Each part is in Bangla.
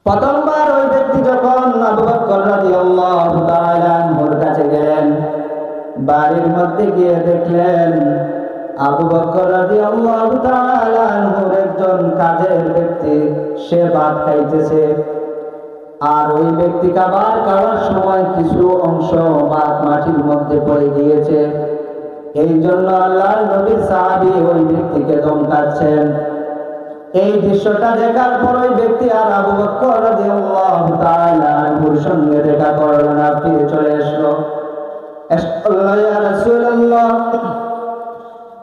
প্রথমবার ওই ব্যক্তি যখন আবু বকর রাদিয়াল্লাহু তাআলা আনহুর কাছে গেলেন, বাড়ির মধ্যে গিয়ে দেখলেন আবু বকর রাদিয়াল্লাহু তাআলা আনহুর একজন কাজের ব্যক্তি সে ভাত খাইতেছে। আর ওই ব্যক্তি খাবার খাওয়ার সময় কিছু অংশ ভাত মাটির মধ্যে পড়ে গিয়েছে। এই জন্য আল্লাহর নবীর সাহাবী ওই ব্যক্তিকে ধমকাচ্ছেন। এই দৃশ্যটা দেখার পর ওই ব্যক্তি আর আবু বকর রাদিয়াল্লাহু তাআলা আনহুর সঙ্গে দেখা করলো না, ফিরে চলে আসলো। ইয়া রাসূলুল্লাহ,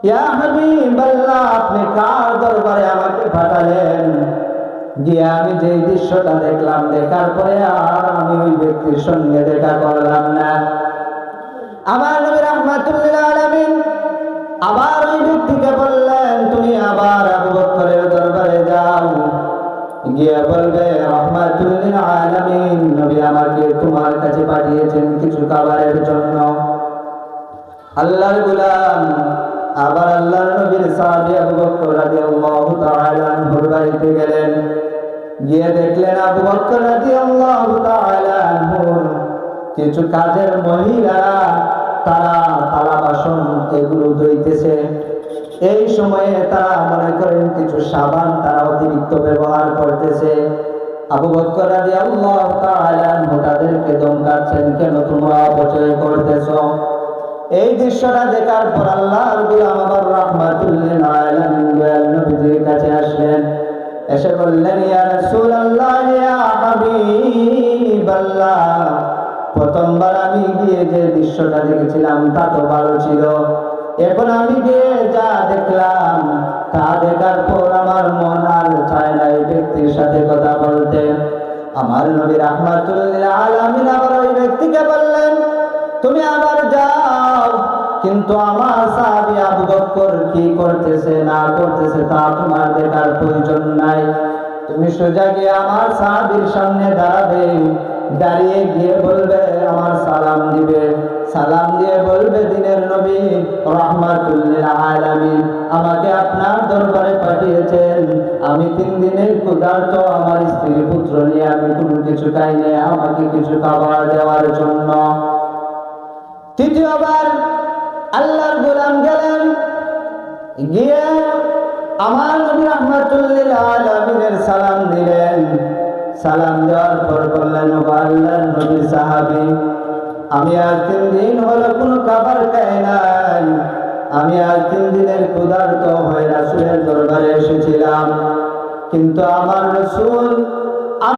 ইয়া হাবিবাল্লাহ, আপনি কার দরবারে আমাকে পাঠালেন? গিয়ে আমি যে দৃশ্যটা দেখলাম, দেখার পরে আর আমি ওই ব্যক্তির সঙ্গে দেখা করলাম না। আমার নবী রাহমাতুল লিল আলামিন আবার ওই ব্যক্তিকে বললেন, তুমি আবার আবু বকরের দরবারে যাও, গিয়ে বলবে রাহমাতুল লিল আলামিন নবী আমাকে তোমার কাছে পাঠিয়েছেন কিছু খাবারের জন্য। আল্লাহর গোলাম আবার আল্লাহর নবীর সাহাবী আবু বকর রাদিয়াল্লাহু তাআলা আনহুর বাড়িতে গেলেন। গিয়ে দেখলেন আবু বকর রাদিয়াল্লাহু তাআলা আনহুর কিছু কাজের মহিলারা তারা থালা বাসন এগুলো ধুইতেছে। এই সময়ে তারা মনে করেন কিছু সাবান তারা অতিরিক্ত ব্যবহার করতেছে। আবু বকর রাদিয়াল্লাহু তাআলা আনহু তাদেরকে ধমকাচ্ছেন, কেন তোমরা অপচয় করতেছো? এই দৃশ্যটা দেখার পর আল্লাহর গোলাম আবার রাহমাতুল লিল আলামিন নবীজির কাছে আসলেন। এসে বললেন, ইয়া রাসূলুল্লাহ, ইয়া হাবিবাল্লাহ, প্রথমবার আমি গিয়ে যে দৃশ্যটা দেখেছিলাম তা তো ভালো ছিল, এখন আমি গিয়ে যা দেখলাম তা দেখার পর আমার মন আর চায় না এই ব্যক্তির সাথে কথা বলতে। আমার নবী রাহমাতুল লিল আলামিন আবার ওই ব্যক্তিকে বললেন, তুমি আবার যাও, কিন্তু আমার সাহাবী আবু বকর কি করতেছে না করতেছে তা তোমার দেখার প্রয়োজন নাই। তুমি সোজা গিয়ে আমার সাহাবীর সামনে দাঁড়াবে, দাঁড়িয়ে গিয়ে বলবে আমার সালাম দিবে, সালাম দিয়ে বলবে দিনের নবী রাহমাতুল লিল আলামিন আমাকে আপনার দরবারে পাঠিয়েছেন। আমি 3 দিনের ক্ষুধার্ত, আমার স্ত্রী পুত্র নিয়ে আমি কোনো কিছু খাই নাই, আমাকে কিছু খাবার দেওয়ার জন্য। তৃতীয়বার আল্লাহর গোলাম গেলেন, গিয়ে আমার নবী রাহমাতুল লিল আলামিনের সালাম দিলেন। সালাম দেওয়ার পর বললেন, ও আল্লাহর নবীর সাহাবী, আমি আজ 3 দিন হলো কোনো খাবার খাই নাই, আমি আজ 3 দিনের ক্ষুধার্ত হয়ে রাসূলের দরবারে এসেছিলাম, কিন্তু আমার রাসূল